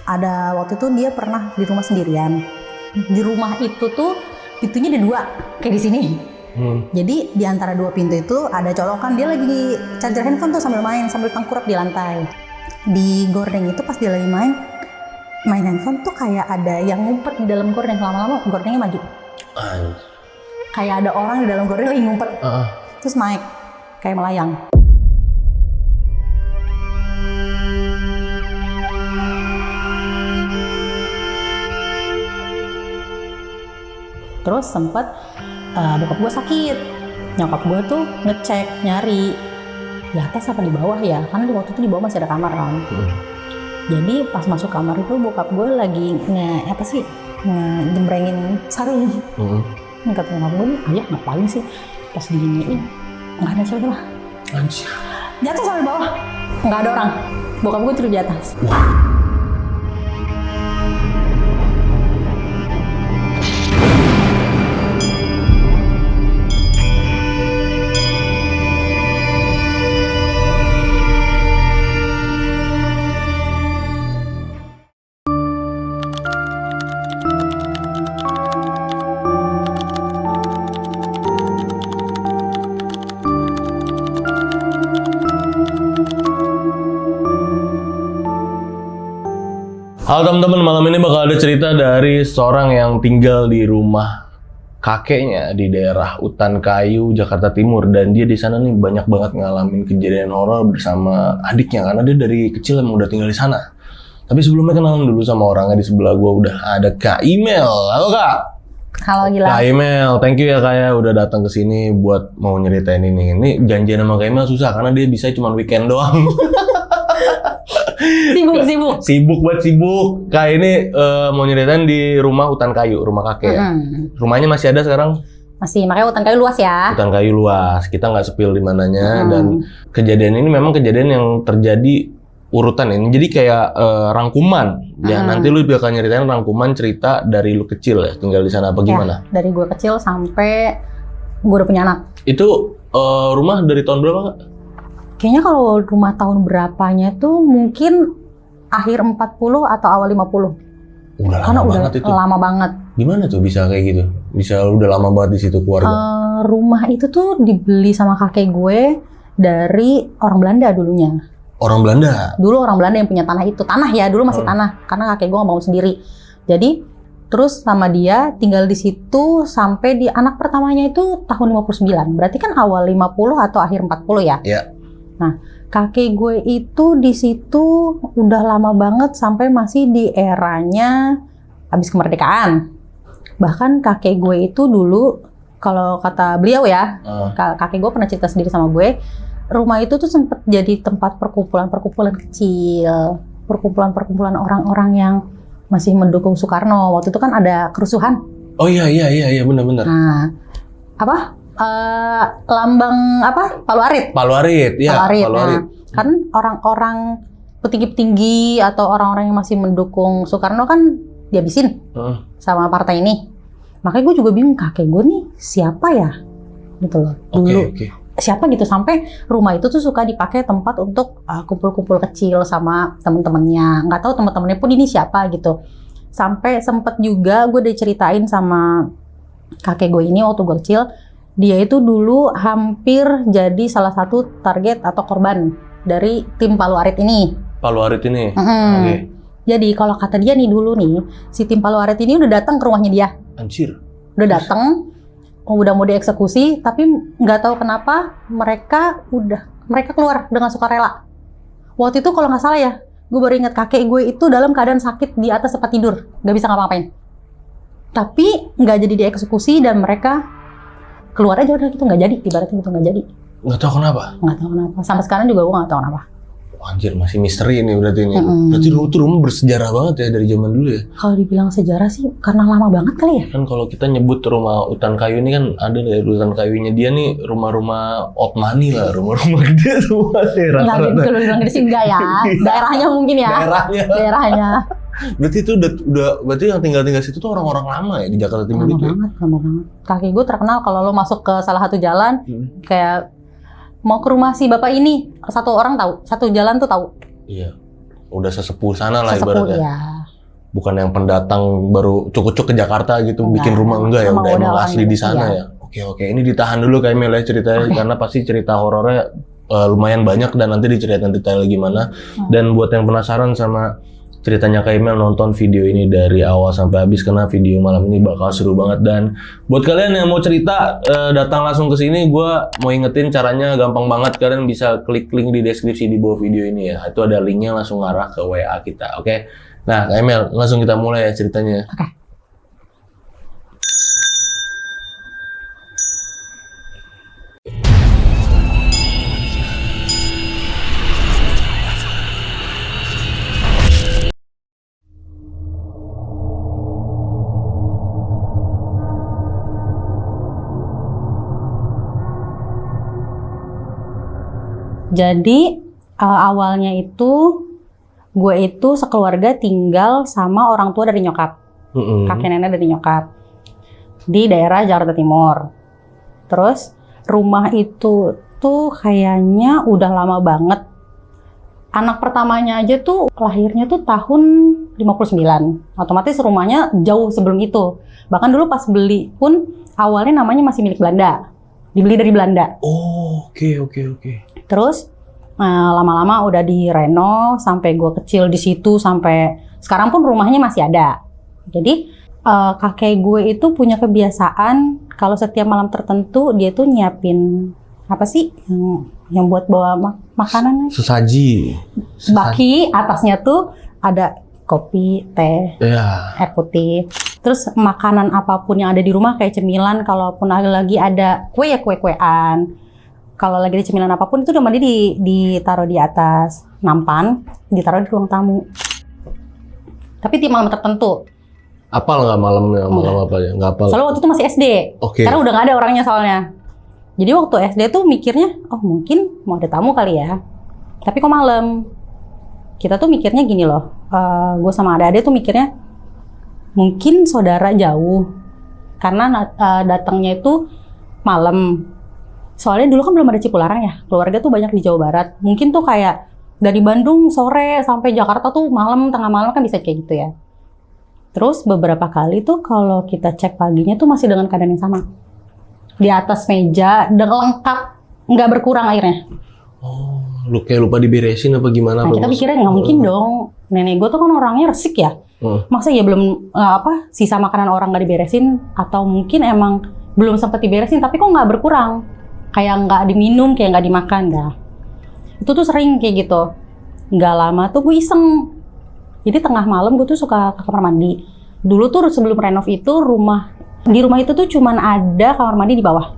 ada waktu itu dia pernah di rumah sendirian. Di rumah itu tuh pintunya ada 2 kayak di sini. Jadi di antara 2 pintu itu ada colokan, dia lagi charger handphone tuh sambil main, sambil tengkurap di lantai. Di gorden itu pas dia lagi main handphone tuh kayak ada yang ngumpet di dalam gorden, lama-lama gordennya maju. Kayak ada orang di dalam gorden lagi ngumpet. Terus naik kayak melayang. Terus sempet bokap gue sakit, nyokap gue tuh ngecek, nyari di atas apa di bawah ya, karena waktu itu di bawah masih ada kamar kan. Jadi pas masuk kamar itu bokap gue lagi ngejembrengin sarung. Kata nyokap gue, ayah ngapain sih? Pas diginiin, nggak ada siapa-siapa. Jatuh sampai bawah, nggak ada orang. Bokap gue tidur di atas. Halo teman-teman, malam ini bakal ada cerita dari seorang yang tinggal di rumah kakeknya di daerah Utan Kayu, Jakarta Timur, dan dia di sana nih banyak banget ngalamin kejadian horor bersama adiknya karena dia dari kecil emang udah tinggal di sana. Tapi sebelumnya kenalan dulu sama orangnya. Di sebelah gua udah ada Kak Imel. Halo Kak. Halo Gilang. Kak Imel, thank you ya Kak ya udah datang ke sini buat mau nyeritain ini. Ini janjian sama Kak Imel susah karena dia bisa cuma weekend doang. Sibuk. Kak ini mau nyeritain di rumah Utan Kayu, rumah kakek ya. Rumahnya masih ada sekarang? Masih, makanya Utan Kayu luas ya. Utan Kayu luas, kita nggak sepil di mananya. Dan kejadian ini memang kejadian yang terjadi urutan ini. Jadi kayak rangkuman. Ya nanti lu bakal nyeritain rangkuman cerita dari lu kecil ya, tinggal di sana apa gimana? Ya, dari gue kecil sampai gue udah punya anak. Itu rumah dari tahun berapa Kak? Kayaknya kalau rumah tahun berapanya tuh mungkin akhir 40 atau awal 50. Karena udah lama banget. Gimana tuh bisa kayak gitu? Bisa udah lama banget di situ keluarga? Rumah itu tuh dibeli sama kakek gue dari orang Belanda dulunya. Orang Belanda? Dulu orang Belanda yang punya tanah itu. Tanah ya, dulu masih tanah. Karena kakek gue nggak mau sendiri. Jadi terus sama dia tinggal di situ sampai di anak pertamanya itu tahun 59. Berarti kan awal 50 atau akhir 40 ya? Iya. Nah, kakek gue itu di situ udah lama banget sampai masih di eranya habis kemerdekaan. Bahkan kakek gue itu dulu, kalau kata beliau ya, kakek gue pernah cerita sendiri sama gue, rumah itu tuh sempet jadi tempat perkumpulan kecil, perkumpulan orang-orang yang masih mendukung Soekarno. Waktu itu kan ada kerusuhan. Oh iya benar-benar. Nah, lambang Palu Arit. Palu Arit. Nah, kan orang-orang petinggi-petinggi atau orang-orang yang masih mendukung Soekarno kan dihabisin sama partai ini. Makanya gue juga bingung, kakek gue nih siapa ya? Gitu loh. Dulu siapa gitu, sampai rumah itu tuh suka dipakai tempat untuk kumpul-kumpul kecil sama temen-temennya. Nggak tahu temen-temennya pun ini siapa gitu. Sampai sempet juga gue diceritain sama kakek gue ini waktu gue kecil, dia itu dulu hampir jadi salah satu target atau korban dari tim Palu Arit ini. Palu Arit ini? Jadi kalau kata dia nih dulu nih, si tim Palu Arit ini udah datang ke rumahnya dia. Anjir. Udah datang, udah mau dieksekusi, tapi nggak tahu kenapa mereka keluar dengan sukarela. Waktu itu kalau nggak salah ya, gue baru ingat kakek gue itu dalam keadaan sakit di atas tempat tidur, nggak bisa ngapa-ngapain. Tapi nggak jadi dieksekusi dan mereka keluar aja udah gitu, nggak jadi, ibaratnya gitu nggak jadi. Nggak tahu kenapa? Nggak tahu kenapa. Sampai sekarang juga gue nggak tahu kenapa. Anjir, masih misteri ini berarti ini. Berarti dulu tuh rumah bersejarah banget ya dari zaman dulu ya? Kalau dibilang sejarah sih karena lama banget kali ya? Kan kalau kita nyebut rumah Utan Kayu ini kan ada dari Utan Kayunya dia nih rumah-rumah old money lah, rumah-rumah gede semua daerah. Nggak gitu, kalau dibilang gede sih enggak ya. Daerahnya mungkin ya. Daerahnya. Berarti itu berarti yang tinggal situ tuh orang-orang lama ya di Jakarta Timur itu? Lama banget. Kakek gue terkenal kalau lo masuk ke salah satu jalan, kayak mau ke rumah si bapak ini, satu orang tahu, satu jalan tuh tahu. Iya, udah sesepuh sana lah ibaratnya. Iya. bukan yang pendatang baru cuk-cuk ke Jakarta gitu bikin rumah, enggak ya, udah emang asli di sana ya. Oke, ini ditahan dulu kayak Mel ya ceritanya, karena pasti cerita horornya lumayan banyak dan nanti diceritain detail gimana. Dan buat yang penasaran sama ceritanya Kak Emil, nonton video ini dari awal sampai habis karena video malam ini bakal seru banget. Dan buat kalian yang mau cerita datang langsung ke sini, gue mau ingetin caranya gampang banget. Kalian bisa klik link di deskripsi di bawah video ini ya. Itu ada linknya, langsung ngarah ke WA kita. Oke. Nah, Kak Emil, langsung kita mulai ya ceritanya. Oke. Jadi awalnya itu gue itu sekeluarga tinggal sama orang tua dari nyokap, kakek nenek dari nyokap di daerah Jakarta Timur. Terus rumah itu tuh kayaknya udah lama banget. Anak pertamanya aja tuh lahirnya tuh tahun 59. Otomatis rumahnya jauh sebelum itu. Bahkan dulu pas beli pun awalnya namanya masih milik Belanda. Dibeli dari Belanda. Oh, oke. Terus lama-lama udah direnov sampai gue kecil di situ, sampai sekarang pun rumahnya masih ada. Jadi kakek gue itu punya kebiasaan kalau setiap malam tertentu dia tuh nyiapin apa sih yang buat bawa makanan? Sesaji. Baki, atasnya tuh ada kopi, teh, air putih. Terus makanan apapun yang ada di rumah kayak cemilan, kalaupun lagi ada kue ya kue-kuean. Kalau lagi ada cemilan apapun itu udah mandi ditaruh di atas nampan, ditaruh di ruang tamu. Tapi di malam tertentu. Apal nggak malamnya? Malam apa ya? Nggak apal. Soalnya waktu itu masih SD. Karena udah nggak ada orangnya soalnya. Jadi waktu SD tuh mikirnya, oh mungkin mau ada tamu kali ya. Tapi kok malam? Kita tuh mikirnya gini loh. Gue sama adik-adik tuh mikirnya, mungkin saudara jauh. Karena datangnya itu malam. Soalnya dulu kan belum ada Cipularang ya, keluarga tuh banyak di Jawa Barat. Mungkin tuh kayak dari Bandung sore sampai Jakarta tuh malam, tengah malam kan bisa kayak gitu ya. Terus beberapa kali tuh kalau kita cek paginya tuh masih dengan keadaan yang sama. Di atas meja, udah lengkap, nggak berkurang airnya. Oh, lu kayak lupa diberesin apa gimana? Nah, kita pikirnya nggak mungkin dong. Nenek gue tuh kan orangnya resik ya. Masa ya belum sisa makanan orang nggak diberesin, atau mungkin emang belum sempat diberesin tapi kok nggak berkurang. Kayak nggak diminum, kayak nggak dimakan, dah. Itu tuh sering kayak gitu. Nggak lama tuh gue iseng. Jadi tengah malam gue tuh suka ke kamar mandi. Dulu tuh sebelum renov itu di rumah itu tuh cuman ada kamar mandi di bawah.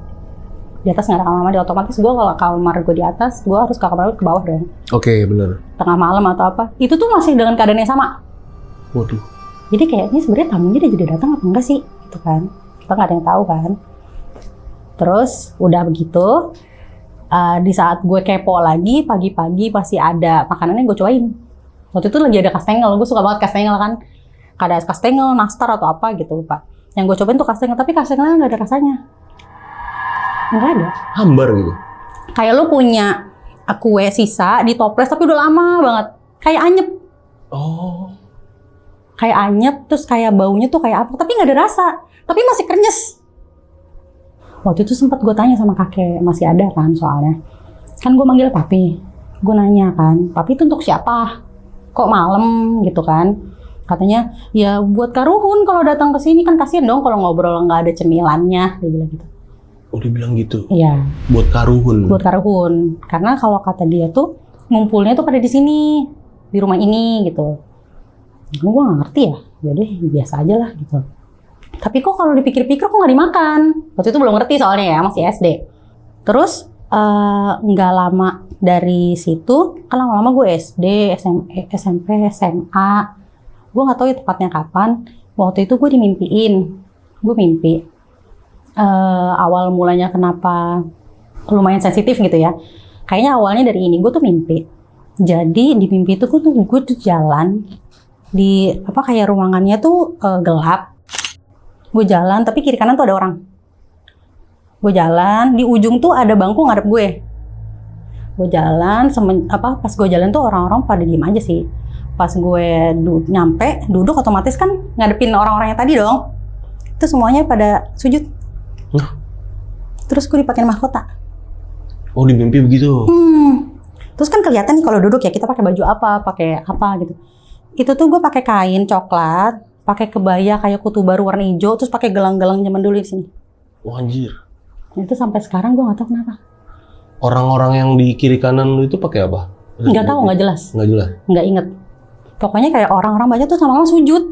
Di atas nggak ada kamar mandi. Otomatis gue kalau kamar gue di atas, gue harus ke kamar mandi ke bawah dong. Oke, bener. Tengah malam atau apa. Itu tuh masih dengan keadaan yang sama. Waduh. Jadi kayaknya sebenarnya tamunya udah jadi datang apa enggak sih? Gitu kan. Kita nggak ada yang tahu kan. Terus udah begitu, di saat gue kepo lagi, pagi-pagi pasti ada makanannya gue cobain. Waktu itu lagi ada kastengel, gue suka banget kastengel kan. Ada kastengel, nastar atau apa gitu lupa. Yang gue cobain tuh kastengel, tapi kastengelnya nggak ada rasanya. Nggak ada. Hambar gitu? Kayak lu punya kue sisa di toples tapi udah lama banget. Kayak anyep. Oh. Kayak anyep, terus kayak baunya tuh kayak apa, tapi nggak ada rasa. Tapi masih krenyes. Waktu itu sempat gue tanya sama kakek, masih ada kan soalnya. Kan gue manggil papi. Gue nanya kan, papi itu untuk siapa? Kok malam gitu kan? Katanya, ya buat Karuhun kalau datang ke sini kan kasihan dong kalau ngobrol nggak ada cemilannya. Dia bilang gitu. Oh, dia bilang gitu? Iya. Buat Karuhun? Buat Karuhun. Karena kalau kata dia tuh, ngumpulnya tuh pada di sini. Di rumah ini gitu. Gue nggak ngerti ya. Jadi biasa aja lah gitu. Tapi kok kalau dipikir-pikir kok nggak dimakan? Waktu itu belum ngerti soalnya ya, masih SD. Terus nggak lama dari situ, kan lama-lama gue SD, SMP, SMA. Gue nggak tahu ya tepatnya kapan. Waktu itu gue dimimpiin. Gue mimpi. Awal mulanya kenapa lumayan sensitif gitu ya. Kayaknya awalnya dari ini, gue tuh mimpi. Jadi di mimpi itu gue tuh jalan. Di kayak ruangannya tuh gelap. Gue jalan, tapi kiri kanan tuh ada orang. Gue jalan, di ujung tuh ada bangku ngadep gue. Gue jalan, pas gue jalan tuh orang-orang pada diem aja sih. Pas gue nyampe, duduk otomatis kan ngadepin orang-orang yang tadi dong. Itu semuanya pada sujud. Terus gue dipakein mahkota. Oh, di mimpi begitu? Terus kan kelihatan nih kalau duduk ya, kita pakai baju apa, pakai apa gitu. Itu tuh gue pakai kain coklat, pakai kebaya kayak kutu baru warna hijau, terus pakai gelang-gelang zaman dulu di sini. Wah, anjir. Itu sampai sekarang gue nggak tahu kenapa. Orang-orang yang di kiri kanan lu itu pakai apa? Nggak tahu, nggak jelas. Nggak jelas? Nggak inget. Pokoknya kayak orang-orang banyak tuh sama-sama sujud.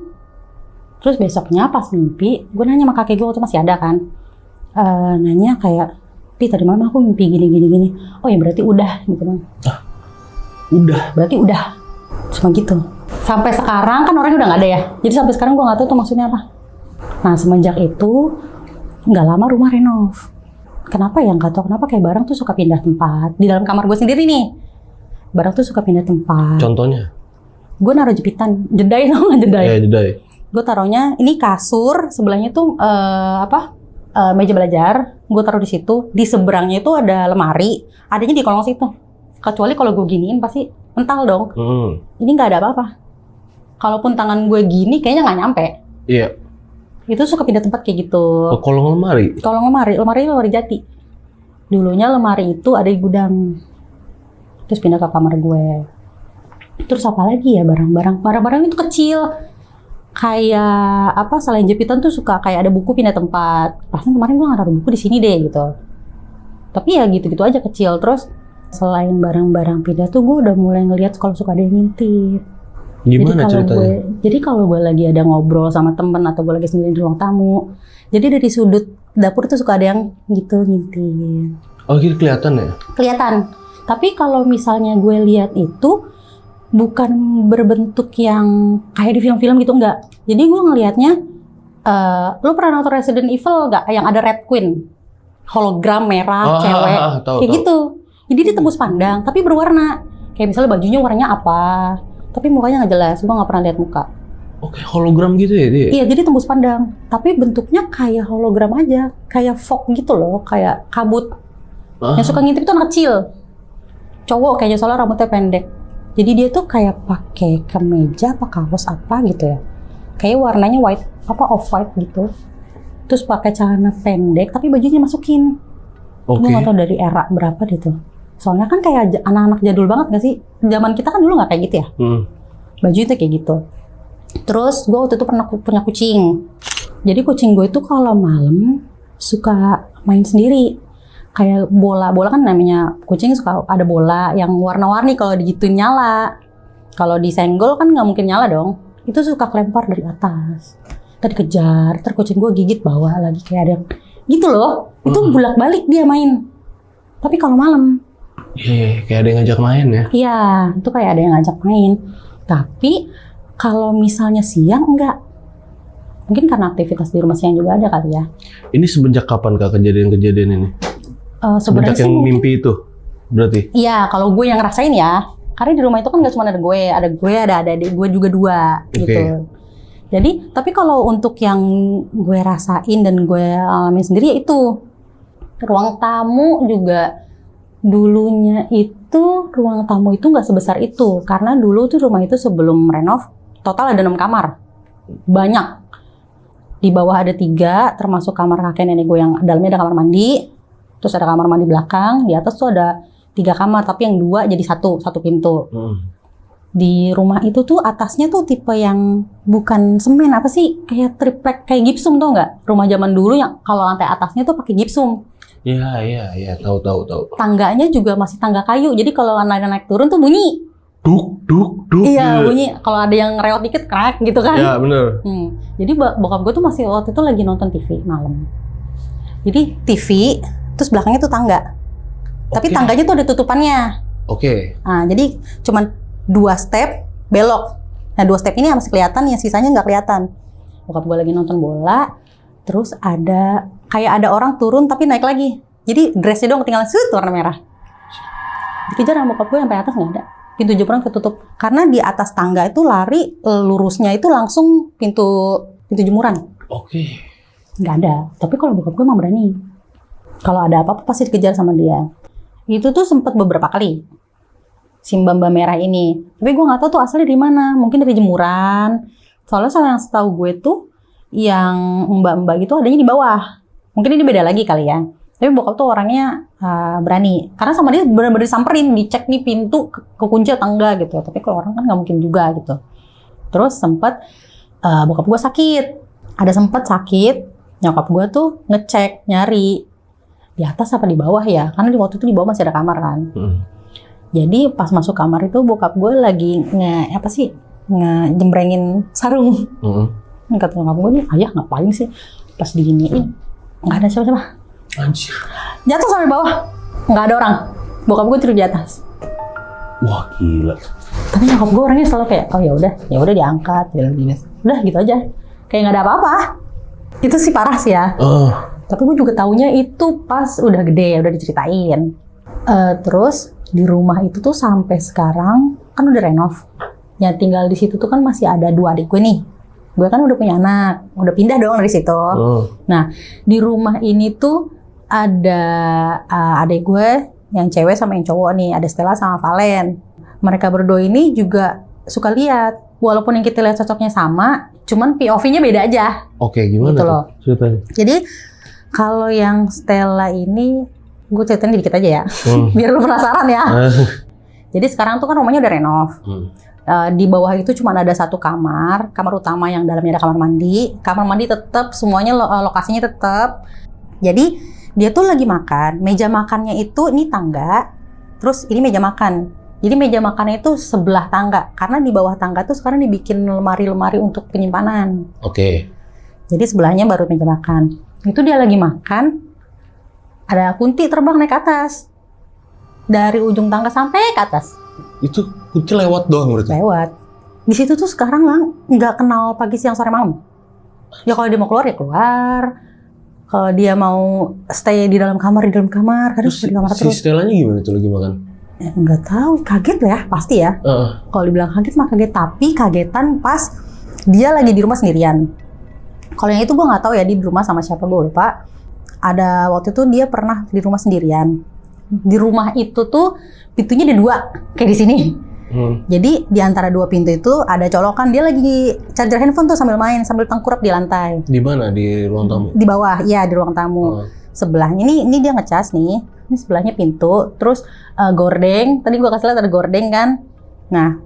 Terus besoknya pas mimpi, gue nanya sama kakek gue waktu masih ada kan. Nanya kayak, Pi tadi malam aku mimpi gini. Oh ya berarti udah gitu kan. Udah? Berarti udah. Cuma gitu. Sampai sekarang kan orangnya udah nggak ada ya. Jadi sampai sekarang gue nggak tahu tuh maksudnya apa. Nah semenjak itu, nggak lama rumah renov. Kenapa ya nggak tahu kenapa kayak barang tuh suka pindah tempat. Di dalam kamar gue sendiri nih. Barang tuh suka pindah tempat. Contohnya? Gue naruh jepitan, jedai tau nggak jedai? Jedai. Gue taruhnya ini kasur, sebelahnya tuh meja belajar. Gue taruh di situ. Di seberangnya itu ada lemari, adanya di kolong situ. Kecuali kalau gue giniin pasti mental dong. Ini nggak ada apa-apa. Kalaupun tangan gue gini, kayaknya nggak nyampe. Iya. Itu suka pindah tempat kayak gitu. Ke kolong lemari? Kolong lemari jati. Dulunya lemari itu ada di gudang. Terus pindah ke kamar gue. Terus apa lagi ya barang-barang itu kecil. Kayak apa selain jepitan tuh suka kayak ada buku pindah tempat. Perasaan kemarin gue naruh buku di sini deh gitu. Tapi ya gitu-gitu aja kecil. Terus selain barang-barang pindah tuh gue udah mulai ngelihat kalau suka ada yang ngintip. Gimana ceritanya? Jadi kalau gue lagi ada ngobrol sama temen atau gue lagi sendiri di ruang tamu, jadi dari sudut dapur tuh suka ada yang gitu ngintip. Oh gitu kelihatan ya? Kelihatan. Tapi kalau misalnya gue lihat itu bukan berbentuk yang kayak di film-film gitu, enggak. Jadi gue ngelihatnya, lo pernah nonton Resident Evil nggak? Yang ada Red Queen, hologram merah, cewek, kayak gitu. Jadi dia tembus pandang, tapi berwarna. Kayak misalnya bajunya warnanya apa, tapi mukanya nggak jelas. Gue nggak pernah lihat muka. Oke, hologram gitu ya dia? Iya, jadi tembus pandang. Tapi bentuknya kayak hologram aja, kayak fog gitu loh, kayak kabut. Yang suka ngintip itu anak kecil, cowok kayaknya soalnya rambutnya pendek. Jadi dia tuh kayak pakai kemeja apa kaos apa gitu ya. Kayak warnanya white, off white gitu. Terus pakai celana pendek tapi bajunya masukin. Gue nggak tahu dari era berapa gitu. Soalnya kan kayak anak-anak jadul banget gak sih? Zaman kita kan dulu nggak kayak gitu ya. Baju itu kayak gitu. Terus gue waktu itu pernah punya kucing. Jadi kucing gue itu kalau malam suka main sendiri. Kayak bola kan namanya kucing suka ada bola yang warna-warni, kalau digituin nyala. Kalau disenggol kan nggak mungkin nyala dong. Itu suka kelempar dari atas. Tadi kejar, terus kucing gue gigit bawah lagi kayak ada gitu loh. Itu bolak-balik dia main. Tapi kalau malam. Iya, kayak ada yang ngajak main ya? Iya, itu kayak ada yang ngajak main. Tapi kalau misalnya siang enggak. Mungkin karena aktivitas di rumah siang juga ada kali ya. Ini semenjak kapan Kak kejadian-kejadian ini? Semenjak yang mimpi itu berarti? Iya, kalau gue yang ngerasain ya. Karena di rumah itu kan gak cuma ada adik gue juga 2 gitu. Jadi, tapi kalau untuk yang gue rasain dan gue alamin sendiri ya itu. Ruang tamu juga dulunya itu, ruang tamu itu gak sebesar itu. Karena dulu tuh rumah itu sebelum renov, total ada 6 kamar. Banyak. Di bawah ada 3, termasuk kamar kakek nenek gue yang dalamnya ada kamar mandi. Terus ada kamar mandi belakang, di atas tuh ada 3 kamar, tapi yang 2 jadi satu pintu. Di rumah itu tuh atasnya tuh tipe yang bukan semen, apa sih? Kayak triplek, kayak gipsum tau nggak? Rumah zaman dulu yang kalau lantai atasnya tuh pakai gipsum. Iya, tahu. Tangganya juga masih tangga kayu, jadi kalau naik turun tuh bunyi. Duk. Iya, bunyi. Kalau ada yang reot dikit, crack gitu kan? Iya, bener. Jadi bokap gue tuh masih waktu itu lagi nonton TV malam. Jadi TV, terus belakangnya tuh tangga. Tapi tangganya tuh ada tutupannya. Nah, jadi cuman 2 step belok. Nah, 2 step ini masih kelihatan, yang sisanya nggak kelihatan. Bokap gue lagi nonton bola, terus ada kayak ada orang turun tapi naik lagi. Jadi dressnya doang ketinggalan warna merah. Dikejar sama bokap gue sampai atas nggak ada. Pintu jemuran ketutup. Karena di atas tangga itu lari lurusnya itu langsung pintu jemuran. Nggak ada. Tapi kalau bokap gue emang berani. Kalau ada apa-apa pasti dikejar sama dia. Itu tuh sempat beberapa kali. si mbak-mbak merah ini. Tapi gue nggak tahu tuh asalnya dari mana. Mungkin dari jemuran. Soalnya yang setahu gue tuh yang mbak-mbak gitu adanya di bawah. Mungkin ini beda lagi kali ya. Tapi bokap tuh orangnya berani. Karena sama dia benar-benar disamperin, dicek nih pintu kekunci atau enggak gitu. Tapi kalau orang kan nggak mungkin juga gitu. Terus sempet bokap gue sakit. Ada sempet sakit. Nyokap gue tuh ngecek, nyari di atas apa di bawah ya. Karena di waktu itu di bawah masih ada kamar kan. Jadi pas masuk kamar itu bokap gue lagi ngejembrengin sarung. Kata nyokap gue nih, ayah ngapain sih? Pas diginiin, nggak ada siapa-siapa. Anjir. Jatuh sampai bawah, nggak ada orang. Bokap gue tidur di atas. Wah gila. Tapi nyokap gue orangnya selalu kayak, oh ya udah diangkat, udah gitu aja. Kayak nggak ada apa-apa. Itu sih parah sih ya. Tapi gue juga taunya itu pas udah gede, udah diceritain. Terus di rumah itu tuh sampai sekarang kan udah renov. Yang tinggal di situ tuh kan masih ada 2 adik gue nih. Gue kan udah punya anak, udah pindah dong dari situ. Nah di rumah ini tuh ada adik gue yang cewek sama yang cowok nih, ada Stella sama Valen. Mereka berdua ini juga suka lihat, walaupun yang kita lihat cocoknya sama, cuman POV-nya beda aja. Oke, gimana gitu loh. Ceritanya? Jadi kalau yang Stella ini, gue ceritain dikit aja ya, biar lu penasaran ya. Jadi sekarang tuh kan rumahnya udah renov. Di bawah itu cuma ada 1 kamar utama yang dalamnya ada kamar mandi. Kamar mandi tetap, semuanya lokasinya tetap. Jadi dia tuh lagi makan, meja makannya itu ini tangga, terus ini meja makan. Jadi meja makannya itu sebelah tangga, karena di bawah tangga tuh sekarang dibikin lemari-lemari untuk penyimpanan. Oke. Jadi sebelahnya baru meja makan. Itu dia lagi makan, ada kunti terbang naik ke atas. Dari ujung tangga sampai ke atas. Itu kunti lewat doang berarti? Lewat. Di situ tuh sekarang lah nggak kenal pagi, siang, sore, malam. Ya kalau dia mau keluar ya keluar. Kalau dia mau stay di dalam kamar, kadang terus di kamar si terus. Stellanya gimana tuh lagi makan? Nggak tahu, kaget lah ya, pasti ya. Kalau dibilang kaget mah kaget, tapi kagetan pas dia lagi di rumah sendirian. Kalau yang itu gue nggak tahu ya, di rumah sama siapa gue lupa. Ada waktu itu dia pernah di rumah sendirian. Di rumah itu tuh pintunya ada 2, kayak di sini. Jadi di antara 2 pintu itu ada colokan, dia lagi charger handphone tuh sambil main, sambil tengkurap di lantai. Di mana? Di ruang tamu? Di bawah, iya di ruang tamu. Sebelahnya ini dia ngecas nih. Ini sebelahnya pintu, terus gordeng. Tadi gua kasih lihat ada gordeng kan. Nah,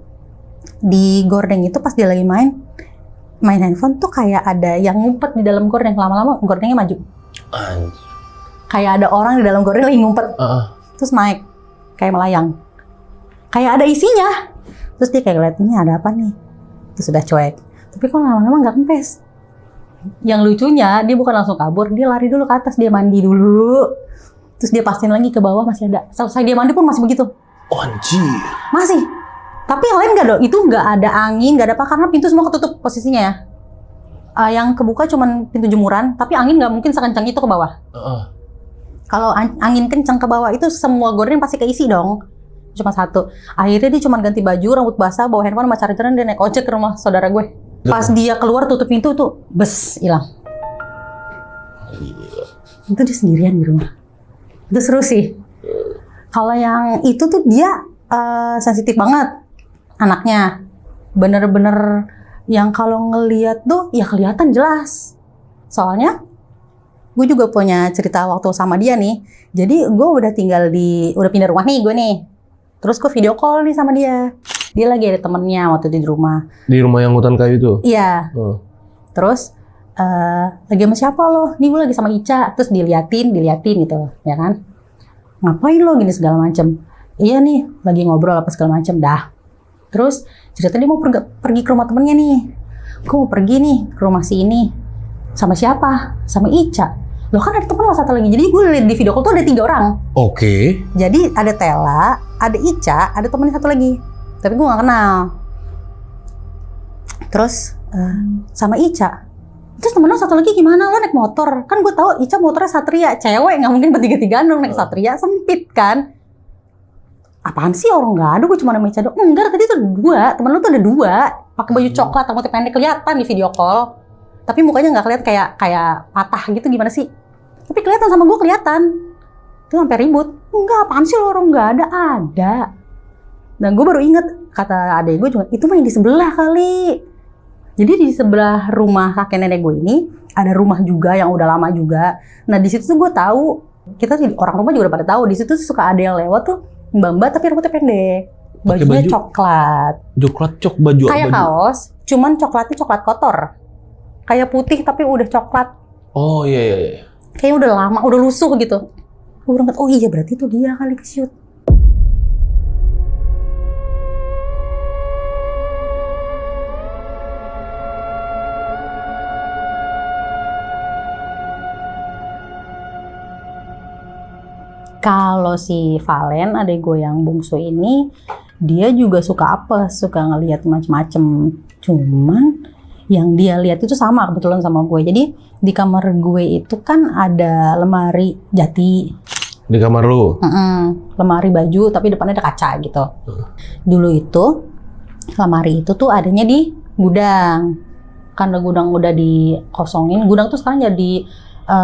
di gordeng itu pas dia lagi main handphone tuh kayak ada yang ngumpet di dalam gordeng. Lama-lama gordengnya maju. Kayak ada orang di dalam gordeng lagi ngumpet. Terus naik, kayak melayang. Kayak ada isinya. Terus dia kayak ngeliat, ini ada apa nih? Terus sudah cuek. Tapi kok lama-lama nggak kempes. Yang lucunya, dia bukan langsung kabur, dia lari dulu ke atas, dia mandi dulu. Terus dia pastiin lagi ke bawah masih ada. Selesai dia mandi pun masih begitu. Oh, anjir. Masih. Tapi yang lain nggak dong. Itu nggak ada angin, nggak ada apa, karena pintu semua ketutup posisinya ya. Yang kebuka cuman pintu jemuran, tapi angin nggak mungkin sekencang itu ke bawah. Kalau angin kencang ke bawah itu semua gorden pasti keisi dong. Cuma 1. Akhirnya dia cuma ganti baju, rambut basah, bawa handphone sama chargeran, dia naik ojek ke rumah saudara gue. Pas dia keluar tutup pintu tuh, bes, hilang. Itu dia sendirian di rumah. Itu seru sih. Kalau yang itu tuh dia sensitif banget anaknya. Bener-bener yang kalau ngelihat tuh ya kelihatan jelas. Soalnya gue juga punya cerita waktu sama dia nih. Jadi gue udah pindah rumah nih gue nih. Terus gue video call nih sama dia. Dia lagi ada temennya waktu itu di rumah. Di rumah yang hutan kayu itu? Iya. Terus lagi sama siapa lo? Nih gue lagi sama Ica. Terus diliatin gitu, ya kan? Ngapain lo gini segala macem? Iya nih, lagi ngobrol apa segala macem. Dah. Terus cerita dia mau pergi ke rumah temennya nih. Gue mau pergi nih ke rumah si ini. Sama siapa? Sama Ica. Lo kan ada temen lo satu lagi. Jadi gue liat di video call tuh ada 3 orang. Oke. Jadi ada Tella, ada Ica, ada temennya satu lagi. Tapi gue gak kenal. Terus sama Ica. Terus temen lo satu lagi gimana? Lo naik motor? Kan gue tahu Ica motornya Satria. Cewek gak mungkin bertiga-tigaan dong naik Satria. Sempit kan? Apaan sih, orang gak ada? Gue cuma nama Ica doang. Enggak, tadi tuh 2. Temen lo tuh ada 2. Pakai baju coklat, rambutnya pendek, kelihatan di video call. Tapi mukanya nggak kelihatan, kayak patah gitu, gimana sih? Tapi kelihatan sama gue, kelihatan. Itu sampai ribut. Enggak, apaan sih lo, orang nggak ada? Ada. Dan gue baru inget, kata adek gue juga, itu mah yang di sebelah kali. Jadi di sebelah rumah kakek nenek gue ini ada rumah juga yang udah lama juga. Nah di situ tuh gue tahu, kita orang rumah juga udah pada tahu, di situ suka ada yang lewat tuh mbak-mbak tapi rambutnya pendek, bajunya coklat. Baju kayak kaos, cuman coklatnya coklat kotor, kayak putih tapi udah coklat. Oh iya. Kayaknya udah lama, udah lusuh gitu. Gue berangkat, oh iya berarti itu dia kali ke-shoot. Kalau si Valen, adek gue yang bungsu ini, dia juga suka apes, suka ngelihat macem-macem. Cuman yang dia lihat itu sama kebetulan sama gue. Jadi di kamar gue itu kan ada lemari jati. Di kamar lu? Lemari baju tapi depannya ada kaca gitu. Dulu itu lemari itu tuh adanya di gudang. Karena gudang udah dikosongin, gudang tuh sekarang jadi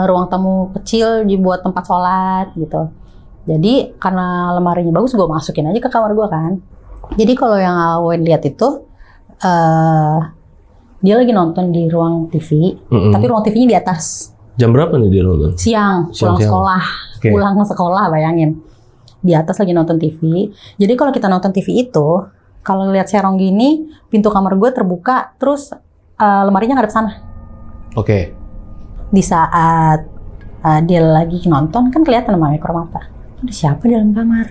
ruang tamu kecil dibuat tempat sholat gitu. Jadi karena lemarinya bagus, gue masukin aja ke kamar gue kan. Jadi kalau yang Awen lihat itu, dia lagi nonton di ruang TV, tapi ruang TV-nya di atas. Jam berapa nih dia nonton? Siang. Sekolah. Okay. Pulang sekolah, bayangin. Di atas lagi nonton TV. Jadi kalau kita nonton TV itu, kalau lihat serong gini, pintu kamar gue terbuka, terus lemarinya ngadep sana. Oke. Di saat dia lagi nonton, kan kelihatan sama ekor mata. Ada siapa di dalam kamar?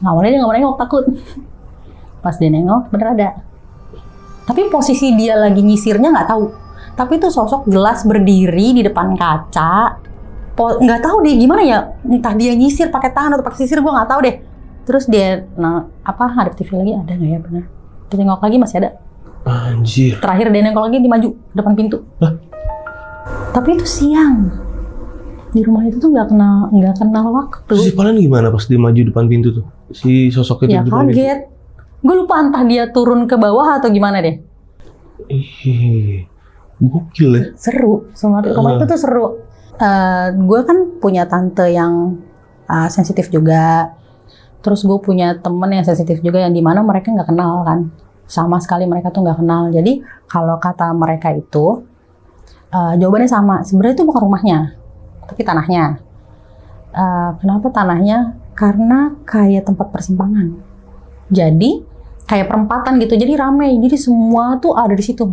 Awalnya dia nggak mau nengok, takut. Pas dia nengok, bener ada. Tapi posisi dia lagi nyisirnya nggak tahu. Tapi itu sosok jelas berdiri di depan kaca. Nggak tahu deh gimana ya. Entah dia nyisir pakai tangan atau pakai sisir, gue nggak tahu deh. Terus dia ngadep TV lagi, ada nggak ya bener? Terus nengok lagi masih ada. Anjir. Terakhir dia nengok lagi, dia maju depan pintu. Hah? Tapi itu siang. Di rumah itu tuh nggak kenal waktu. Si Valen gimana pas dia maju depan pintu tuh? Si sosok itu ya, di depan pintu? Kaget. Gue lupa entah dia turun ke bawah atau gimana deh. Gokil ya. Seru. Rumah itu tuh seru. Gue kan punya tante yang sensitif juga. Terus gue punya temen yang sensitif juga yang dimana mereka nggak kenal kan. Sama sekali mereka tuh nggak kenal. Jadi kalau kata mereka itu, jawabannya sama. Sebenarnya itu bukan rumahnya, tapi tanahnya. Kenapa tanahnya? Karena kayak tempat persimpangan. Jadi kayak perempatan gitu. Jadi ramai. Jadi semua tuh ada di situ.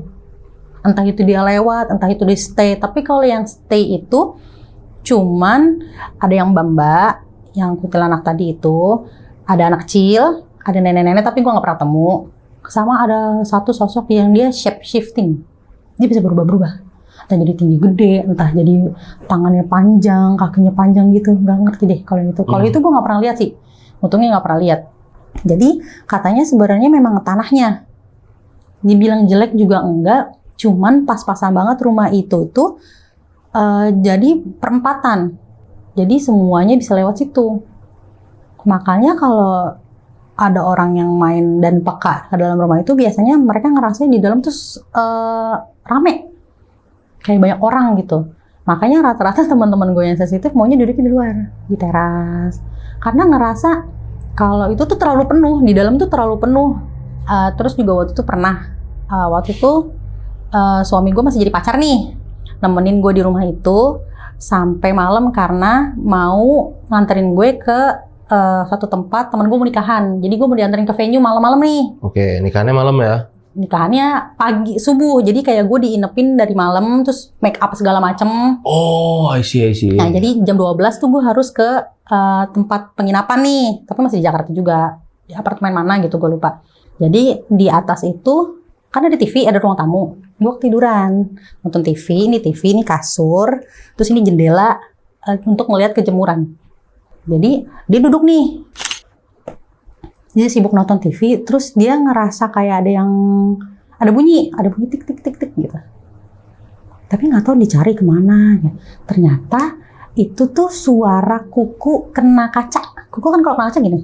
Entah itu dia lewat, entah itu dia stay. Tapi kalau yang stay itu cuman ada yang mbak-mbak, yang kuntilanak tadi itu, ada anak kecil, ada nenek-nenek tapi gue nggak pernah temu. Sama ada satu sosok yang dia shape shifting. Dia bisa berubah-berubah. Entah jadi tinggi gede, entah jadi tangannya panjang, kakinya panjang gitu. Nggak ngerti deh kalau itu. Kalau itu gue nggak pernah lihat sih. Untungnya nggak pernah lihat. Jadi katanya sebenarnya memang tanahnya. Dibilang jelek juga enggak. Cuman pas-pasan banget rumah itu tuh jadi perempatan. Jadi semuanya bisa lewat situ. Makanya kalau ada orang yang main dan peka ke dalam rumah itu, biasanya mereka ngerasain di dalam tuh rame. Kayak banyak orang gitu. Makanya rata-rata teman-teman gue yang sensitif maunya duduknya di luar, di teras. Karena ngerasa kalau itu tuh terlalu penuh, di dalam tuh terlalu penuh. Terus juga waktu itu pernah, waktu itu suami gue masih jadi pacar nih, nemenin gue di rumah itu sampai malam karena mau nganterin gue ke satu tempat teman gue mau nikahan. Jadi gue mau dianterin ke venue malam-malam nih. Oke, nikahannya malam ya? Nikahannya pagi, subuh. Jadi kayak gue diinepin dari malam, terus make up segala macem. Oh, I see. Nah, jadi jam 12 tuh gue harus ke tempat penginapan nih. Tapi masih di Jakarta juga. Di apartemen mana gitu, gue lupa. Jadi di atas itu, kan ada TV, ada ruang tamu. Gue tiduran, nonton TV, ini kasur. Terus ini jendela untuk ngelihat kejemuran. Jadi dia duduk nih. Dia sibuk nonton TV, terus dia ngerasa kayak ada bunyi tik tik tik tik gitu. Tapi nggak tahu dicari kemana. Ya. Ternyata itu tuh suara kuku kena kaca. Kuku kan kalau kena kaca gini.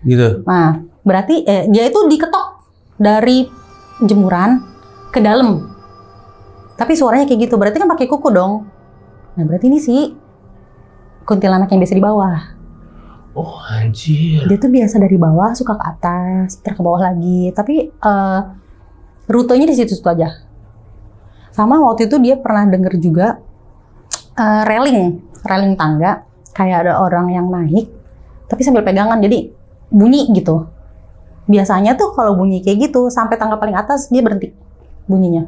Gitu. Nah, berarti dia itu diketok dari jemuran ke dalam. Tapi suaranya kayak gitu. Berarti kan pakai kuku dong. Nah, berarti ini sih kuntilanak yang biasa di bawah. Oh anjir. Dia tuh biasa dari bawah suka ke atas, terus ke bawah lagi. Tapi rutenya di situ aja. Sama waktu itu dia pernah denger juga railing tangga, kayak ada orang yang naik, tapi sambil pegangan, jadi bunyi gitu. Biasanya tuh kalau bunyi kayak gitu, sampai tangga paling atas dia berhenti bunyinya.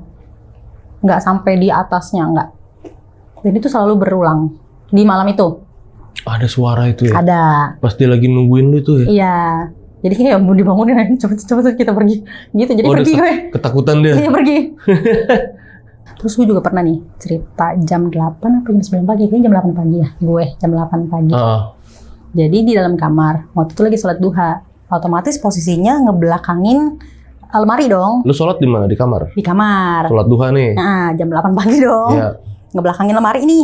Nggak sampai di atasnya, nggak. Dan itu selalu berulang di malam itu. Ada suara itu ya? Ada. Pas dia lagi nungguin lu itu ya? Iya. Jadi kayak mau dibangunin, cepet kita pergi. Gitu, jadi pergi gue. Ketakutan dia? Iya, pergi. Terus gue juga pernah nih cerita jam 8 atau jam 9 pagi. Kayaknya jam 8 pagi ya, gue jam 8 pagi. Jadi di dalam kamar, waktu itu lagi sholat duha. Otomatis posisinya ngebelakangin lemari dong. Lu sholat di mana? Di kamar? Di kamar. Sholat duha nih? Nah, jam 8 pagi dong. Iya. Ngebelakangin lemari ini.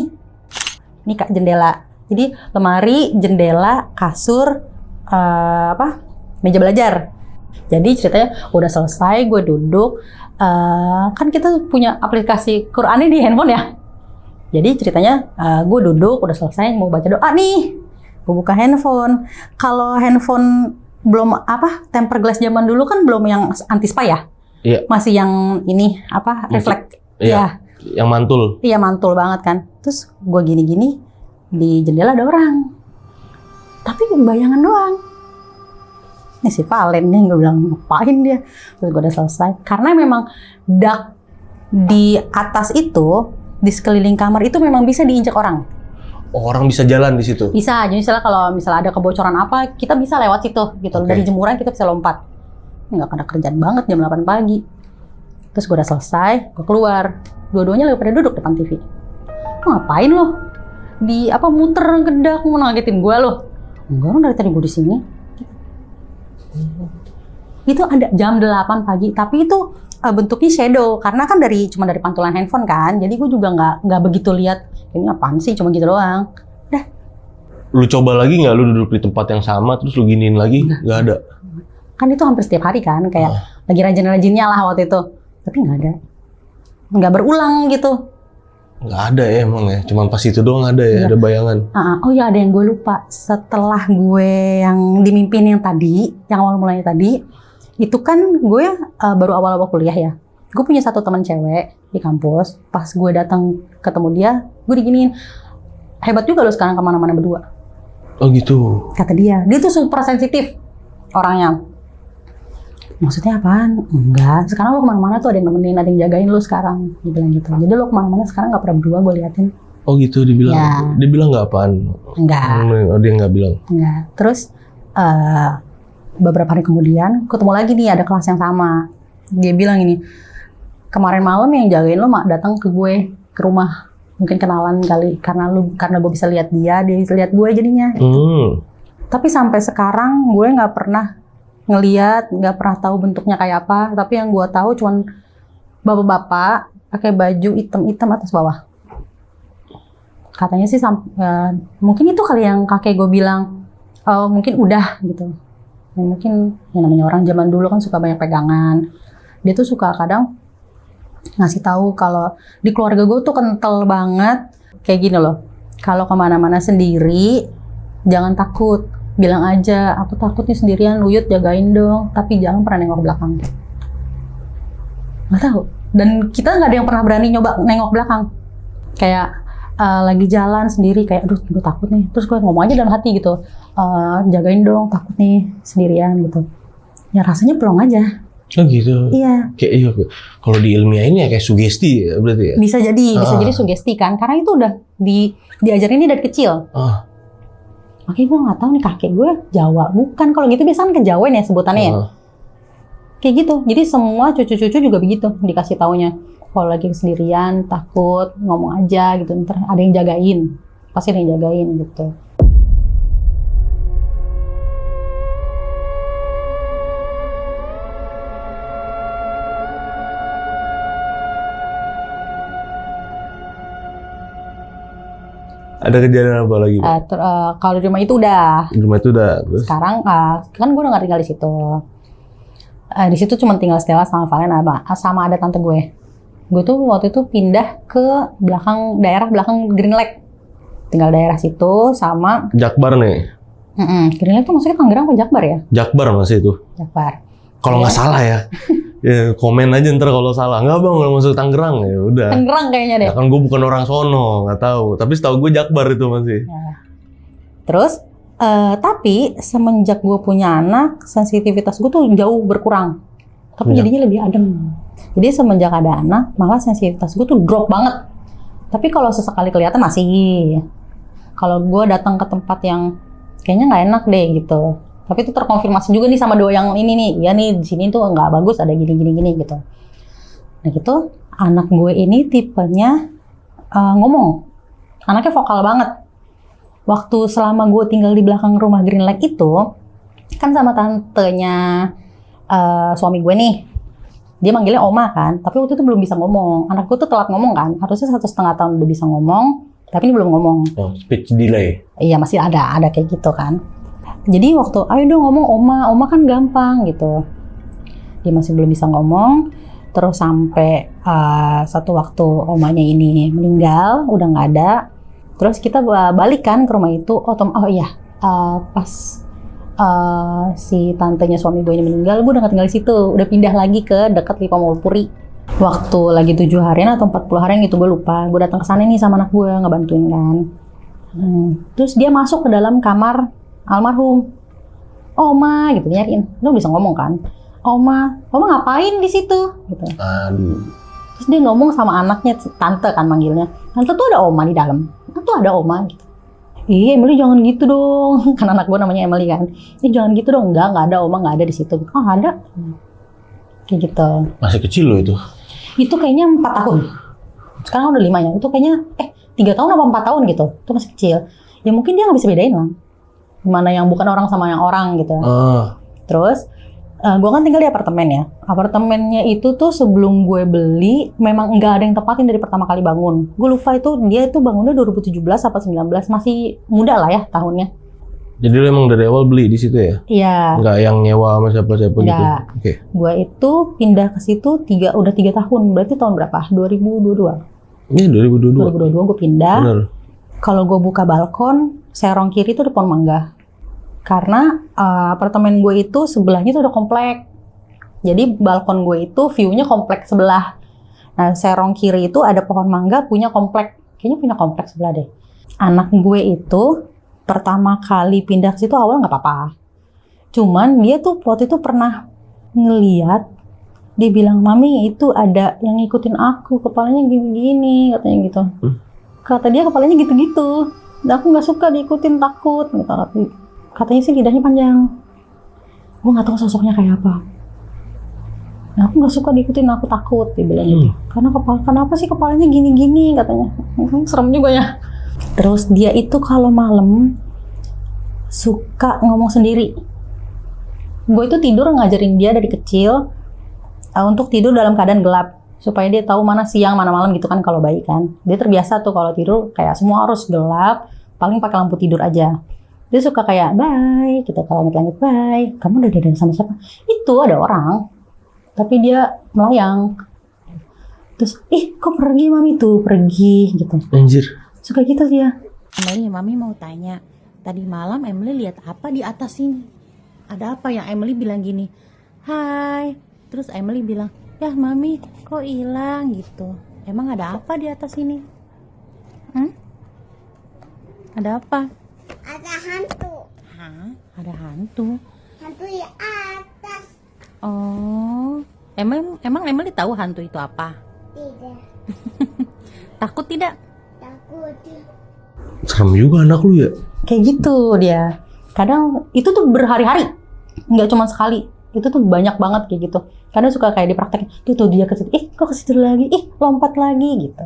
Ini Kak, jendela. Jadi lemari, jendela, kasur, meja belajar. Jadi ceritanya udah selesai, gue duduk. Kan kita punya aplikasi Qurannya di handphone ya. Jadi ceritanya gue duduk, udah selesai, mau baca doa nih. Gue buka handphone. Kalau handphone belum tempered glass zaman dulu kan belum yang anti spy ya. Iya. Masih yang ini refleks. Iya. Yang mantul. Iya, mantul banget kan. Terus gue gini-gini, di jendela ada orang. Tapi bayangan doang. Ini si Valen nih, gue bilang ngapain dia. Terus gue udah selesai. Karena memang dak di atas itu, di sekeliling kamar itu memang bisa diinjak orang. Oh, orang bisa jalan di situ? Bisa. Jadi misalnya kalau ada kebocoran apa, kita bisa lewat situ gitu. Okay. Dari jemuran kita bisa lompat. Nggak ada kerjaan banget jam 8 pagi. Terus gue udah selesai, gue keluar. Dua-duanya lagi pada duduk depan TV. Ngapain lo? Di muter gedak, mau ngagetin gue lo? Enggak, orang dari tadi gue di sini. Itu ada jam 8 pagi, tapi itu bentuknya shadow karena kan cuma dari pantulan handphone kan. Jadi gue juga nggak begitu lihat ini apaan sih, cuma gitu doang. Dah. Lu coba lagi nggak lu duduk di tempat yang sama terus lu giniin lagi? Nggak ada. Kan itu hampir setiap hari kan, kayak lagi rajin-rajinnya lah waktu itu. Tapi nggak ada. Nggak berulang gitu. Nggak ada ya emang ya, cuman pas itu doang ada ya, ada bayangan. Oh ya, ada yang gue lupa. Setelah gue yang dimimpin yang tadi, yang awal mulanya tadi, itu kan gue baru awal-awal kuliah ya. Gue punya satu teman cewek di kampus. Pas gue datang ketemu dia, gue diginiin, hebat juga lo sekarang kemana-mana berdua. Oh gitu. Kata dia tuh super sensitif orangnya. Maksudnya apaan? Enggak, sekarang lo kemana-mana tuh ada yang nemenin, ada yang jagain lo sekarang. Dia bilang gitu. Jadi lo kemana-mana sekarang gak pernah berdua, gue liatin. Oh gitu, dibilang. Ya. Dia bilang gak apaan? Enggak. Oh, dia gak bilang? Enggak. Terus beberapa hari kemudian ketemu lagi nih, ada kelas yang sama. Dia bilang ini, kemarin malam yang jagain lo datang ke gue, ke rumah. Mungkin kenalan kali, karena gue bisa lihat dia bisa lihat gue jadinya. Tapi sampai sekarang gue nggak pernah ngelihat, nggak pernah tahu bentuknya kayak apa. Tapi yang gue tahu cuman bapak-bapak pakai baju hitam-hitam atas bawah. Katanya sih mungkin itu kali yang kakek gue bilang, mungkin udah gitu. Ya, mungkin yang namanya orang zaman dulu kan suka banyak pegangan. Dia tuh suka kadang ngasih tahu kalau di keluarga gue tuh kental banget kayak gini loh. Kalau kemana-mana sendiri jangan takut. Bilang aja, aku takut nih sendirian, Luyut jagain dong, tapi jangan pernah nengok belakang. Nggak tahu. Dan kita nggak ada yang pernah berani nyoba nengok belakang. Kayak lagi jalan sendiri, kayak aduh gue takut nih. Terus gue ngomong aja dalam hati gitu, jagain dong, takut nih sendirian gitu. Ya rasanya plong aja. Oh gitu? Iya. Kayak kalau di ilmiah ini ya kayak sugesti ya berarti ya? Bisa jadi sugesti kan, karena itu udah diajarin ini dari kecil. Makanya gue nggak tahu nih kakek gue Jawa bukan, kalau gitu biasanya kejawen ya sebutannya ya. Kayak gitu. Jadi semua cucu-cucu juga begitu dikasih taunya. Kalau lagi sendirian takut ngomong aja gitu, ntar ada yang jagain, pasti ada yang jagain gitu. Ada kejadian apa lagi? Kalau di rumah itu udah. Di rumah itu udah. Terus? Sekarang kan gue udah nggak tinggal di situ. Di situ cuma tinggal Stella sama Valen, sama ada tante gue. Gue tuh waktu itu pindah ke daerah belakang Green Lake. Tinggal daerah situ sama. Jakbar nih? Green Lake itu maksudnya Tangerang apa Jakbar ya? Jakbar masih itu. Jakbar. Kalau nggak salah ya. Ya, komen aja ntar kalau salah. Nggak bang, kalau masuk Tangerang ya udah. Tangerang kayaknya deh. Ya kan gue bukan orang sono, nggak tahu. Tapi setahu gue Jakbar itu masih. Ya. Terus, tapi semenjak gue punya anak, sensitivitas gue tuh jauh berkurang. Tapi jadinya lebih adem. Jadi semenjak ada anak, malah sensitivitas gue tuh drop banget. Tapi kalau sesekali kelihatan masih. Kalau gue datang ke tempat yang kayaknya nggak enak deh gitu. Tapi itu terkonfirmasi juga nih sama dua yang ini nih. Ya nih di sini tuh nggak bagus, ada gini gitu. Nah gitu, anak gue ini tipenya ngomong. Anaknya vokal banget. Waktu selama gue tinggal di belakang rumah Green Lake itu, kan sama tantenya suami gue nih. Dia manggilnya Oma kan, tapi waktu itu belum bisa ngomong. Anak gue tuh telat ngomong kan, harusnya 1,5 tahun udah bisa ngomong, tapi ini belum ngomong. Oh, speech delay. Iya masih ada kayak gitu kan. Jadi waktu, ayo dong ngomong Oma kan gampang gitu. Dia masih belum bisa ngomong, terus sampai satu waktu omanya ini meninggal, udah nggak ada. Terus kita balik kan ke rumah itu, pas si tantenya suami gue ini meninggal, gue udah nggak tinggal di situ, udah pindah lagi ke dekat Lipa Mulpuri. Waktu lagi 7 harian atau 40 harian gitu, gue lupa. Gue datang ke sana nih sama anak gue, ngebantuin kan. Terus dia masuk ke dalam kamar almarhum. Oma gitu, nyariin. Lo bisa ngomong kan? Oma ngapain di situ? Gitu. Aduh. Terus dia ngomong sama anaknya, tante kan manggilnya. Tante tuh ada Oma di dalam. Tuh ada Oma gitu. Emily jangan gitu dong. Kan anak gue namanya Emily kan. Jangan gitu dong. Enggak ada Oma, nggak ada di situ. Oh ada. Kayak gitu. Masih kecil loh itu. Itu kayaknya 4 tahun. Sekarang udah 5 ya. Itu kayaknya 3 tahun apa 4 tahun gitu. Itu masih kecil. Ya mungkin dia nggak bisa bedain lah. Mana yang bukan orang sama yang orang gitu. Terus gue kan tinggal di apartemen ya. Apartemennya itu tuh sebelum gue beli memang nggak ada yang tepatin dari pertama kali bangun. Gue lupa dia itu bangunnya 2017 apa 19, masih muda lah ya tahunnya. Jadi lo emang dari awal beli di situ ya? Iya. Nggak yang nyewa sama siapa-siapa gitu? Oke. Gue itu pindah ke situ udah 3 tahun. Berarti tahun berapa? 2022. Iya 2022. 2022 gue pindah. Bener. Kalau gue buka balkon, serong kiri itu ada pohon mangga. Karena apartemen gue itu sebelahnya tuh udah komplek. Jadi balkon gue itu view-nya komplek sebelah. Nah, serong kiri itu ada pohon mangga punya komplek. Kayaknya punya komplek sebelah deh. Anak gue itu pertama kali pindah ke situ awal nggak apa-apa. Cuman dia tuh waktu itu pernah ngeliat, dia bilang, "Mami, itu ada yang ngikutin aku, kepalanya gini-gini," katanya gitu. Kata dia kepalanya gitu-gitu. Dan aku nggak suka diikutin, takut gitu. Katanya sih lidahnya panjang. Gue nggak tahu sosoknya kayak apa. Nah, aku nggak suka diikutin, aku takut, dia bilang gitu. Karena kenapa sih kepalanya gini-gini katanya. Serem juga ya. Terus dia itu kalau malam suka ngomong sendiri. Gue itu tidur ngajarin dia dari kecil untuk tidur dalam keadaan gelap supaya dia tahu mana siang mana malam gitu kan kalau bayi kan. Dia terbiasa tuh kalau tidur kayak semua harus gelap, paling pakai lampu tidur aja. Dia suka kayak bye gitu, kalau langit-langit bye. Kamu udah dadan sama siapa? Itu ada orang, tapi dia melayang. Terus, kok pergi mami tuh pergi gitu. Anjir. Suka gitu dia. Emily, mami mau tanya. Tadi malam Emily lihat apa di atas ini? Ada apa yang Emily bilang gini? Hai. Terus Emily bilang, ya mami kok hilang gitu. Emang ada apa di atas ini? Ada apa? Ada hantu. Hah? Ada hantu? Hantu di atas. Oh, emang Emily tahu hantu itu apa? Tidak. Takut tidak? Takut. Serem juga anak lu ya? Kayak gitu dia. Kadang itu tuh berhari-hari, nggak cuma sekali. Itu tuh banyak banget kayak gitu. Kadang suka kayak dipraktekin. Tuh dia ke situ. Kok ke situ lagi? Lompat lagi gitu.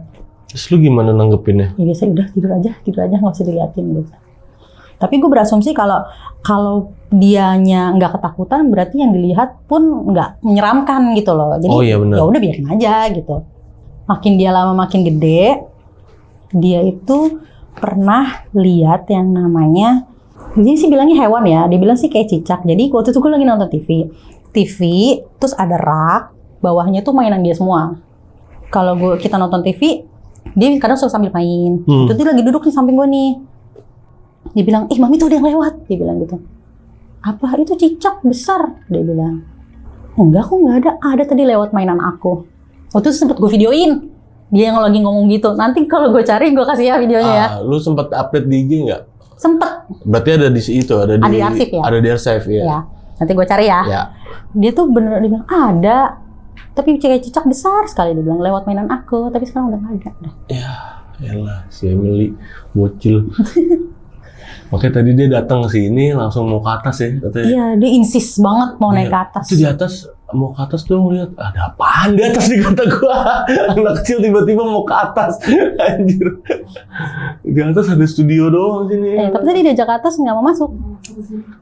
Terus lu gimana nanggepinnya? Ya biasa udah tidur aja nggak usah diliatin gitu. Tapi gue berasumsi kalau dianya nggak ketakutan berarti yang dilihat pun nggak menyeramkan gitu loh. Jadi ya udah biarin aja gitu. Makin dia lama makin gede, dia itu pernah lihat yang namanya, dia sih bilangnya hewan ya, dia bilang sih kayak cicak. Jadi waktu itu gue lagi nonton TV terus ada rak, bawahnya tuh mainan dia semua. Kalau kita nonton TV, dia kadang suka sambil main. Terus dia lagi duduk di samping gue nih. Dia bilang, ih mami tuh ada yang lewat. Dia bilang gitu. Apa? Itu cicak besar. Dia bilang. Enggak, kok nggak ada. Ada tadi lewat mainan aku. Waktu itu sempet gue videoin. Dia yang lagi ngomong gitu. Nanti kalau gue cari, gue kasih ya videonya ya. Lu sempet update di IG nggak? Sempet. Berarti ada di situ, ada di arsip ya? Ada di arsip ya. Ya. Nanti gue cari ya. Ya. Dia tuh bener, dia bilang, ada. Tapi cicak besar sekali. Dia bilang, lewat mainan aku. Tapi sekarang udah nggak ada. Ya, elah si Emily bocil. Makanya tadi dia datang ke sini langsung mau ke atas ya katanya. Iya, dia insist banget mau naik ke atas. Itu di atas, mau ke atas tuh ngeliat ada apaan di atas nih kata gua. Anak kecil tiba-tiba mau ke atas. Anjir. Di atas ada studio doang sini. Tapi tadi diajak ke atas nggak mau masuk.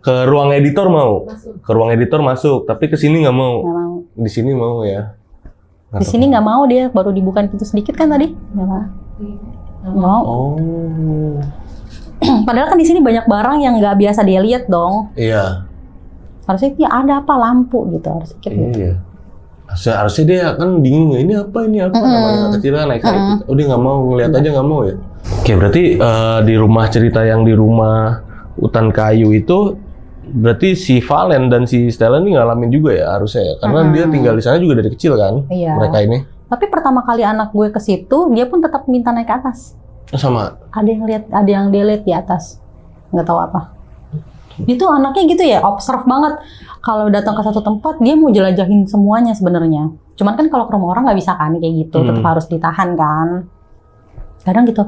Ke ruang editor mau. Ke ruang editor masuk, tapi ke sini nggak mau. Nggak mau. Di sini mau ya. Di sini nggak mau dia, baru dibukain pintu sedikit kan tadi. Nggak mau. Nggak mau. Oh. Padahal kan di sini banyak barang yang nggak biasa dia lihat dong. Iya. Harusnya dia ada apa lampu gitu, harusnya gitu. Iya. Harusnya dia kan bingung ya, ini apa namanya kecil kan naik gitu. Oh dia nggak mau ngeliat aja nggak mau ya. Oke berarti di rumah cerita yang di rumah hutan kayu itu berarti si Valen dan si Stella ini ngalamin juga ya harusnya ya, karena dia tinggal di sana juga dari kecil kan. Iya. Mereka ini. Tapi pertama kali anak gue ke situ, dia pun tetap minta naik ke atas. Sama. Ada yang dia lihat di atas, nggak tahu apa. Dia tuh anaknya gitu ya, observe banget. Kalau datang ke satu tempat, dia mau jelajahin semuanya sebenarnya. Cuman kan kalau ke rumah orang nggak bisa kan kayak gitu, tetap harus ditahan kan. Kadang gitu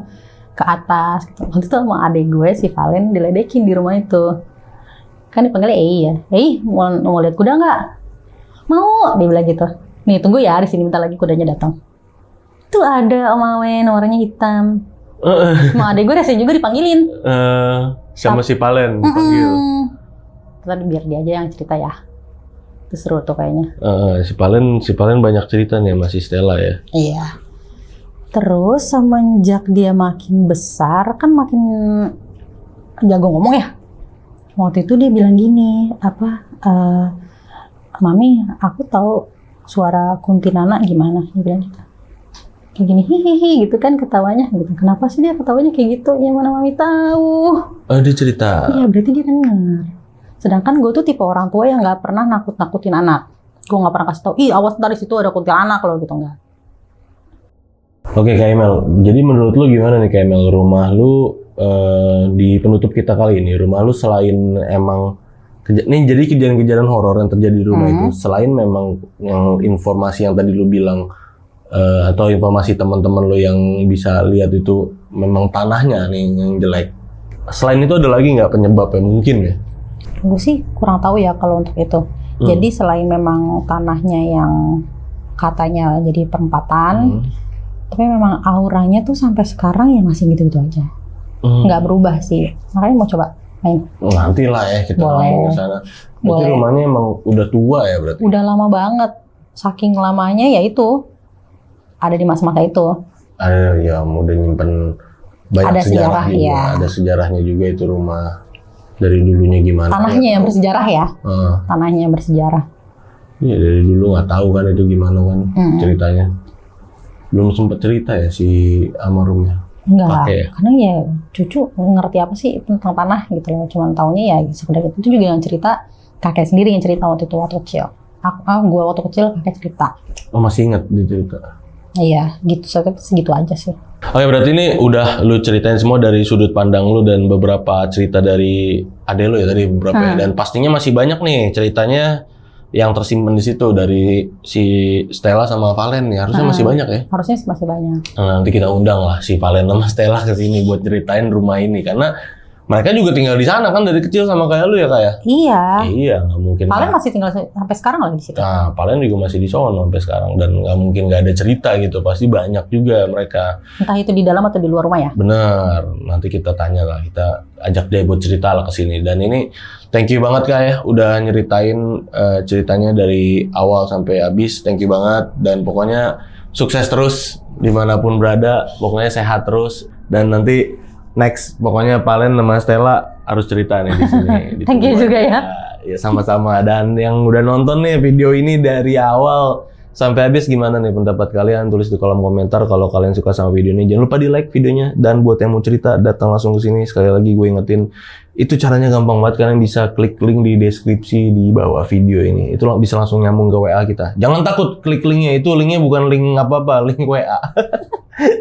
ke atas. Gitu. Waktu itu sama adik gue si Valen diledekin di rumah itu. Kan dipanggilnya Ei ya. Ei mau lihat kuda nggak? Mau, dia bilang gitu. Nih tunggu ya, di sini bentar lagi kudanya datang. Tuh ada Om Awen, warnanya hitam. Sama adek gue rasanya juga dipanggilin. Sama si Valen dipanggil. Tadi biar dia aja yang cerita ya. Itu seru tuh kayaknya. Si Valen banyak cerita nih sama si Stella ya. Iya. Terus semenjak dia makin besar kan makin jago ngomong ya. Waktu itu dia bilang gini, Mami, aku tahu suara kuntilanak gimana, dia bilang gitu. Kayak gini, hihihi gitu kan ketawanya gitu. Kenapa sih dia ketawanya kayak gitu? Ya mana Mami tahu. Dia cerita. Iya, berarti dia denger. Sedangkan gue tuh tipe orang tua yang nggak pernah nakut-nakutin anak. Gue nggak pernah kasih tau, ih awas dari situ ada kuntilanak loh gitu, nggak. Oke Kak Emel, jadi menurut lu gimana nih Kak Emel, rumah lu di penutup kita kali ini, rumah lu selain emang nih jadi kejadian-kejadian horor yang terjadi di rumah itu, selain memang yang informasi yang tadi lu bilang atau informasi teman-teman lo yang bisa lihat itu memang tanahnya nih yang jelek. Selain itu ada lagi nggak penyebabnya mungkin ya? Gue sih kurang tahu ya kalau untuk itu. Jadi selain memang tanahnya yang katanya jadi perempatan, tapi memang auranya tuh sampai sekarang ya masih gitu-gitu aja. Nggak berubah sih. Makanya mau coba main. Nanti lah ya kita ngomong ke sana. Berarti rumahnya emang udah tua ya berarti? Udah lama banget. Saking lamanya ya itu. Ada di masa-masa itu. Ada ya, udah nyimpen banyak ada sejarah juga. Ya. Ada sejarahnya juga itu rumah dari dulunya gimana. Tanahnya yang bersejarah ya. Tanahnya yang bersejarah. Iya dari dulu nggak tahu kan itu gimana kan ceritanya. Belum sempat cerita ya si almarhumnya. Enggak, karena ya cucu ngerti apa sih tentang tanah gitu loh. Cuman taunya ya sekedar itu juga yang cerita kakek sendiri yang cerita waktu kecil. Gue waktu kecil kakek cerita. Oh masih ingat dia cerita? Iya, gitu, segitu aja sih. Oke, berarti ini udah lu ceritain semua dari sudut pandang lu dan beberapa cerita dari ade lu ya tadi beberapa ya. Dan pastinya masih banyak nih ceritanya yang tersimpan di situ dari si Stella sama Valen nih. Harusnya masih banyak ya? Harusnya masih banyak. Nah, nanti kita undang lah si Valen sama Stella ke sini buat ceritain rumah ini karena mereka juga tinggal di sana kan dari kecil sama kayak lu ya Kak ya? Iya. Iya, nggak mungkin. Valen masih tinggal sampai sekarang lagi di situ. Nah, Valen juga masih di sono sampai sekarang dan nggak mungkin nggak ada cerita gitu. Pasti banyak juga mereka. Entah itu di dalam atau di luar rumah ya? Bener. Nanti kita tanya lah, kita ajak dia buat cerita lah ke sini. Dan ini thank you banget Kak ya, udah nyeritain ceritanya dari awal sampai habis. Thank you banget dan pokoknya sukses terus dimanapun berada. Pokoknya sehat terus dan nanti next, pokoknya Valen sama Stella harus cerita nih di sini. Thank you juga ya. Ya sama-sama. Dan yang udah nonton nih video ini dari awal Sampai habis gimana nih pendapat kalian? Tulis di kolom komentar kalau kalian suka sama video ini. Jangan lupa di like videonya. Dan buat yang mau cerita, datang langsung ke sini. Sekali lagi gue ingetin, itu caranya gampang banget. Kalian bisa klik link di deskripsi di bawah video ini. Itu bisa langsung nyambung ke WA kita. Jangan takut klik linknya. Itu linknya bukan link apa-apa, link WA.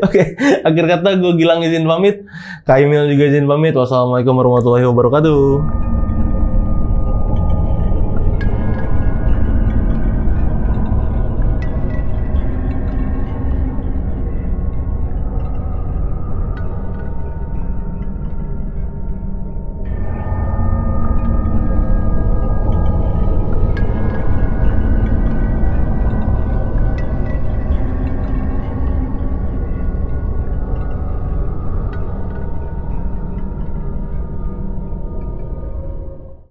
Oke, akhir kata gue Gilang izin pamit. Kak Emil juga izin pamit. Wassalamualaikum warahmatullahi wabarakatuh.